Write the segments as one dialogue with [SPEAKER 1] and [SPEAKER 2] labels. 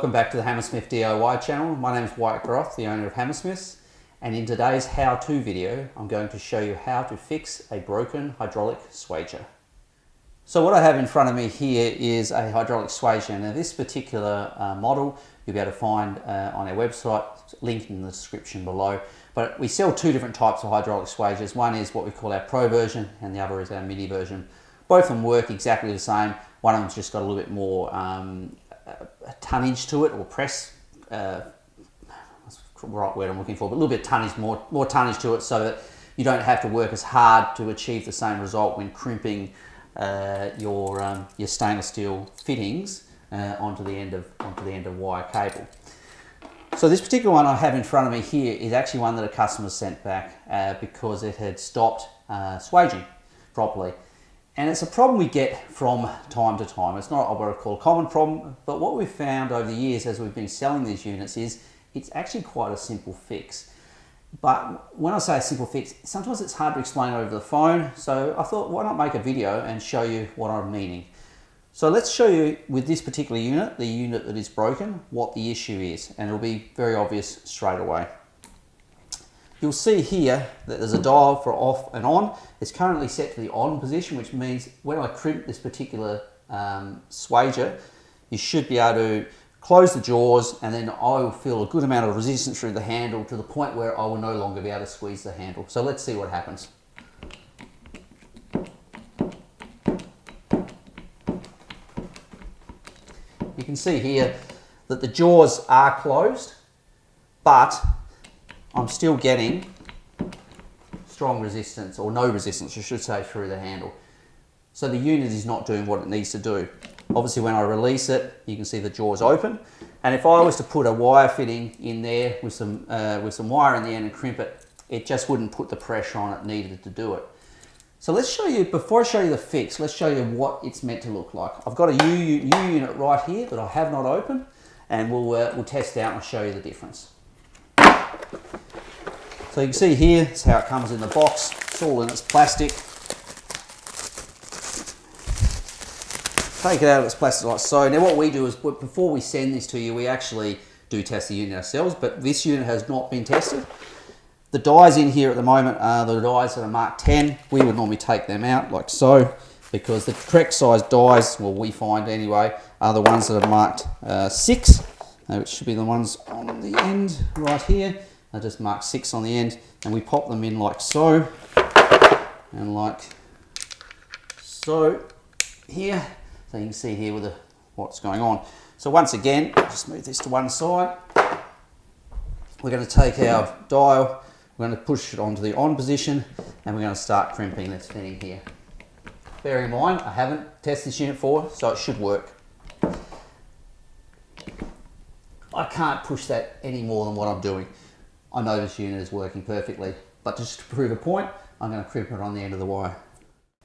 [SPEAKER 1] Welcome back to the Hammersmith DIY channel. My name is Wyatt Groth, the owner of Hammersmith, and in today's how-to video I'm going to show you how to fix a broken hydraulic swager. So what I have in front of me here is a hydraulic swager. Now this particular model you'll be able to find on our website, linked in the description below. But we sell two different types of hydraulic swagers. One is what we call our Pro version and the other is our Mini version. Both of them work exactly the same. One of them's just got a little bit more tonnage to it, or press, that's the right word I'm looking for, but a little bit tonnage, more tonnage to it, so that you don't have to work as hard to achieve the same result when crimping your stainless steel fittings onto the end of wire cable. So this particular one I have in front of me here is actually one that a customer sent back because it had stopped swaging properly. And it's a problem we get from time to time. It's not what I call a common problem, but what we've found over the years as we've been selling these units is it's actually quite a simple fix. But when I say a simple fix, sometimes it's hard to explain over the phone. So I thought, why not make a video and show you what I'm meaning. So let's show you with this particular unit, the unit that is broken, what the issue is. And it'll be very obvious straight away. You'll see here that there's a dial for off and on. It's currently set to the on position, which means when I crimp this particular swager, you should be able to close the jaws, and then I will feel a good amount of resistance through the handle to the point where I will no longer be able to squeeze the handle. So let's see what happens. You can see here that the jaws are closed, but I'm still getting strong resistance, or no resistance I should say, through the handle. So the unit is not doing what it needs to do. Obviously when I release it, you can see the jaws open, and if I was to put a wire fitting in there with some wire in the end and crimp it, it just wouldn't put the pressure on it needed to do it. So let's show you, before I show you the fix, let's show you what it's meant to look like. I've got a new unit right here that I have not opened, and we'll test out and I'll show you the difference. So you can see here, it's how it comes in the box. It's all in its plastic. Take it out of its plastic like so. Now what we do is, before we send this to you, we actually do test the unit ourselves, but this unit has not been tested. The dies in here at the moment are the dies that are marked 10. We would normally take them out like so, because the correct size dies, well we find anyway, are the ones that are marked 6, which should be the ones on the end right here. I just mark 6 on the end, and we pop them in like so, and like so here. So you can see here with what's going on. So once again, just move this to one side. We're going to take our dial, we're going to push it onto the on position, and we're going to start crimping this fitting here. Bear in mind, I haven't tested this unit before, so it should work. I can't push that any more than what I'm doing. I know this unit is working perfectly, but just to prove a point, I'm going to crimp it on the end of the wire.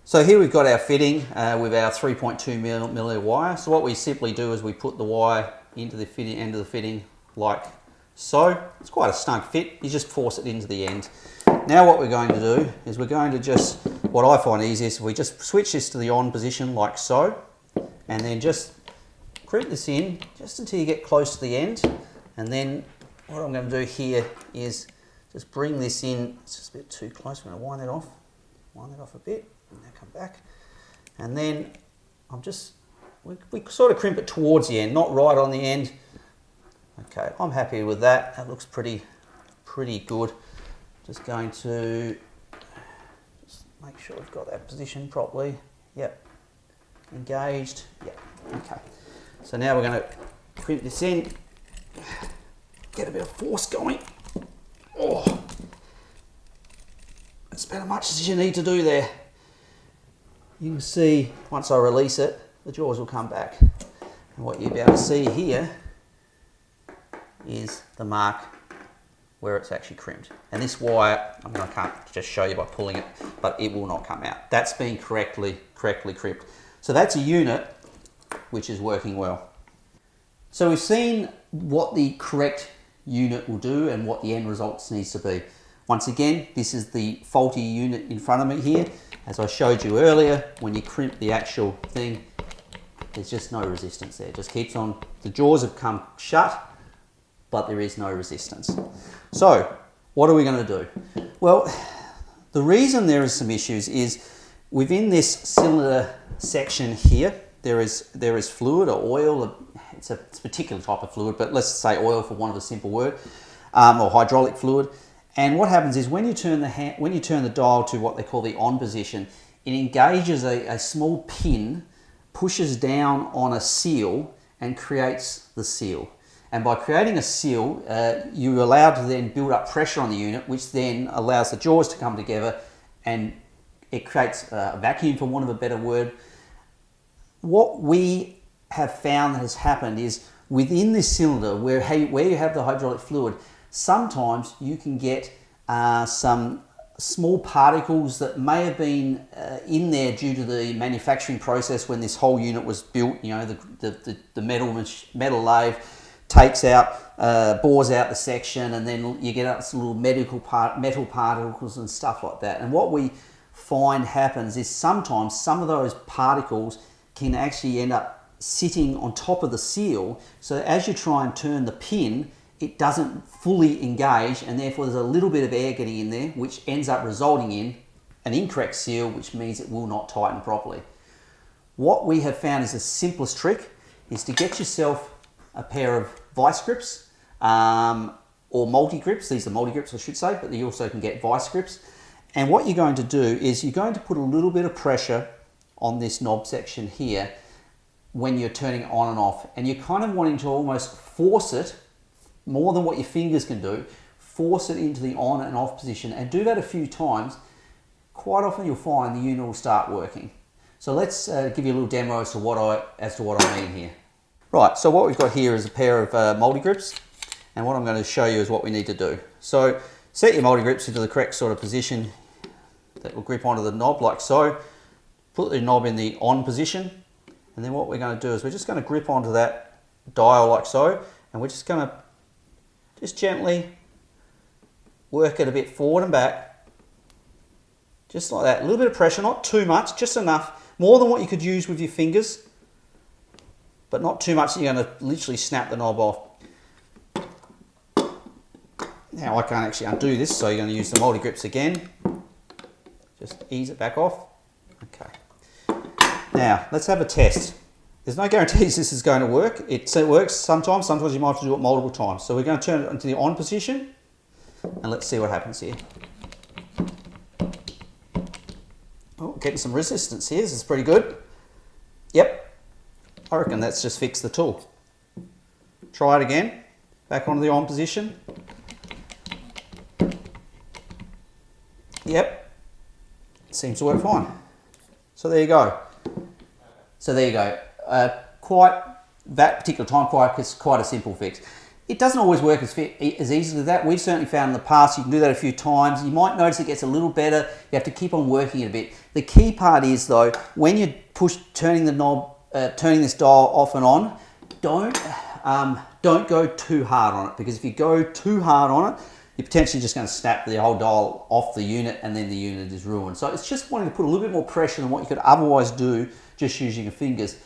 [SPEAKER 1] So here we've got our fitting with our 3.2 millimeter wire. So what we simply do is we put the wire into the fitting, end of the fitting like so. It's quite a snug fit. You just force it into the end. Now what we're going to do is we're going to just, what I find easiest, we just switch this to the on position like so, and then just crimp this in just until you get close to the end, and then what I'm going to do here is just bring this in. It's just a bit too close. I'm going to wind that off a bit, and now come back. And then we sort of crimp it towards the end, not right on the end. Okay, I'm happy with that. That looks pretty good. Just going to just make sure I've got that position properly. Yep, engaged. Yep, okay. So now we're going to crimp this in. Get a bit of force going. Oh, that's about as much as you need to do there. You can see once I release it, the jaws will come back. And what you'll be able to see here is the mark where it's actually crimped. And this wire, I mean, I can't just show you by pulling it, but it will not come out. That's been correctly crimped. So that's a unit which is working well. So we've seen what the correct unit will do and what the end results needs to be. Once again, this is the faulty unit in front of me here. As I showed you earlier, when you crimp the actual thing, there's just no resistance there. It just keeps on, the jaws have come shut, but there is no resistance. So what are we going to do? Well, the reason there is some issues is within this cylinder section here, there is fluid or oil. It's a particular type of fluid, but let's say oil for want of a simple word, or hydraulic fluid. And what happens is when you turn the dial to what they call the on position, it engages a small pin, pushes down on a seal and creates the seal. And by creating a seal, you're allowed to then build up pressure on the unit, which then allows the jaws to come together and it creates a vacuum, for want of a better word. What we have found that has happened is within this cylinder, where you have the hydraulic fluid, sometimes you can get some small particles that may have been in there due to the manufacturing process when this whole unit was built. You know, the metal lathe takes out, bores out the section, and then you get some little metal particles and stuff like that. And what we find happens is sometimes some of those particles can actually end up sitting on top of the seal. So as you try and turn the pin, it doesn't fully engage, and therefore there's a little bit of air getting in there, which ends up resulting in an incorrect seal, which means it will not tighten properly. What we have found is the simplest trick is to get yourself a pair of vice grips or multi-grips. These are multi-grips, I should say, but you also can get vice grips. And what you're going to do is you're going to put a little bit of pressure on this knob section here when you're turning it on and off. And you're kind of wanting to almost force it, more than what your fingers can do, force it into the on and off position, and do that a few times. Quite often you'll find the unit will start working. So let's give you a little demo as to what I mean here. Right, so what we've got here is a pair of multi-grips, and what I'm going to show you is what we need to do. So set your multi-grips into the correct sort of position that will grip onto the knob like so. Put the knob in the on position, and then what we're going to do is we're just going to grip onto that dial like so, and we're just going to just gently work it a bit forward and back, just like that. A little bit of pressure, not too much, just enough, more than what you could use with your fingers, but not too much that you're going to literally snap the knob off. Now I can't actually undo this, so you're going to use the multi-grips again. Just ease it back off. Okay. Now let's have a test. There's no guarantees this is going to work. It works sometimes you might have to do it multiple times. So we're going to turn it into the on position, and let's see what happens here. Oh, getting some resistance here. This is pretty good. Yep, I reckon that's just fixed the tool. Try it again. Back onto the on position. Yep, seems to work fine. So there you go. That particular time, it's quite a simple fix. It doesn't always work as easily as that. We've certainly found in the past you can do that a few times. You might notice it gets a little better. You have to keep on working it a bit. The key part is though, when you turning the knob, turning this dial off and on, don't go too hard on it, because if you go too hard on it, you're potentially just going to snap the whole dial off the unit, and then the unit is ruined. So it's just wanting to put a little bit more pressure than what you could otherwise do just using your fingers.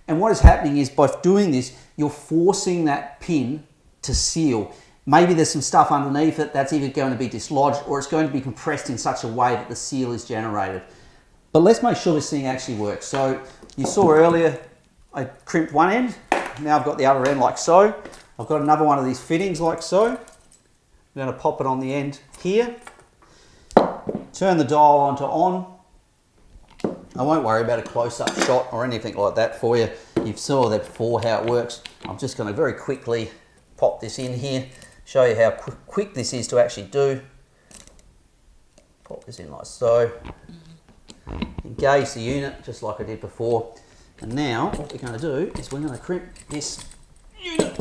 [SPEAKER 1] And what is happening is by doing this, you're forcing that pin to seal. Maybe there's some stuff underneath it that's either going to be dislodged, or it's going to be compressed in such a way that the seal is generated. But let's make sure this thing actually works. So you saw earlier I crimped one end. Now I've got the other end like so. I've got another one of these fittings like so. I'm going to pop it on the end here. Turn the dial onto on. I won't worry about a close-up shot or anything like that for you. You've saw that before how it works. I'm just going to very quickly pop this in here, show you how quick this is to actually do. Pop this in like so. Engage the unit just like I did before. And now what we're going to do is we're going to crimp this unit.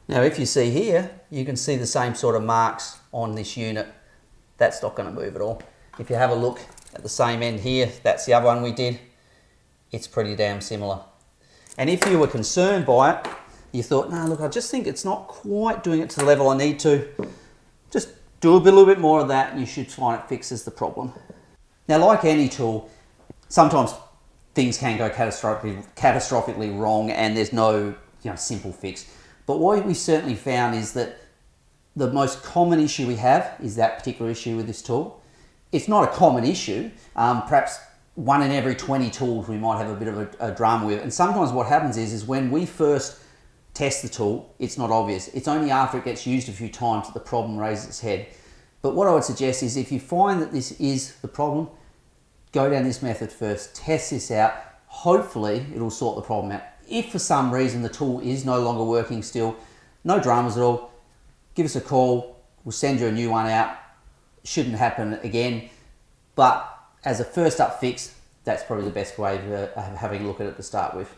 [SPEAKER 1] Now if you see here, you can see the same sort of marks on this unit. That's not going to move at all. If you have a look at the same end here, that's the other one we did. It's pretty damn similar. And if you were concerned by it, you thought, no, look, I just think it's not quite doing it to the level I need to, just do a little bit more of that and you should find it fixes the problem. Now, like any tool, sometimes things can go catastrophically wrong and there's no simple fix. But what we certainly found is that the most common issue we have is that particular issue with this tool. It's not a common issue. Perhaps 1 in every 20 tools we might have a bit of a drama with. And sometimes what happens is when we first test the tool, it's not obvious. It's only after it gets used a few times that the problem raises its head. But what I would suggest is if you find that this is the problem, go down this method first, test this out. Hopefully it'll sort the problem out. If for some reason the tool is no longer working still, no dramas at all, give us a call. We'll send you a new one out. Shouldn't happen again. But as a first up fix, that's probably the best way of having a look at it to start with.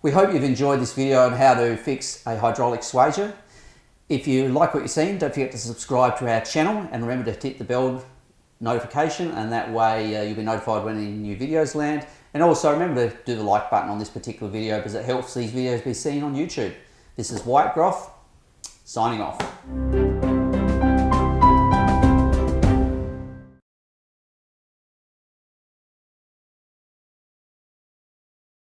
[SPEAKER 1] We hope you've enjoyed this video on how to fix a hydraulic swager. If you like what you've seen, don't forget to subscribe to our channel and remember to hit the bell notification, and that way you'll be notified when any new videos land. And also remember to do the like button on this particular video because it helps these videos be seen on YouTube. This is White Groth, signing off.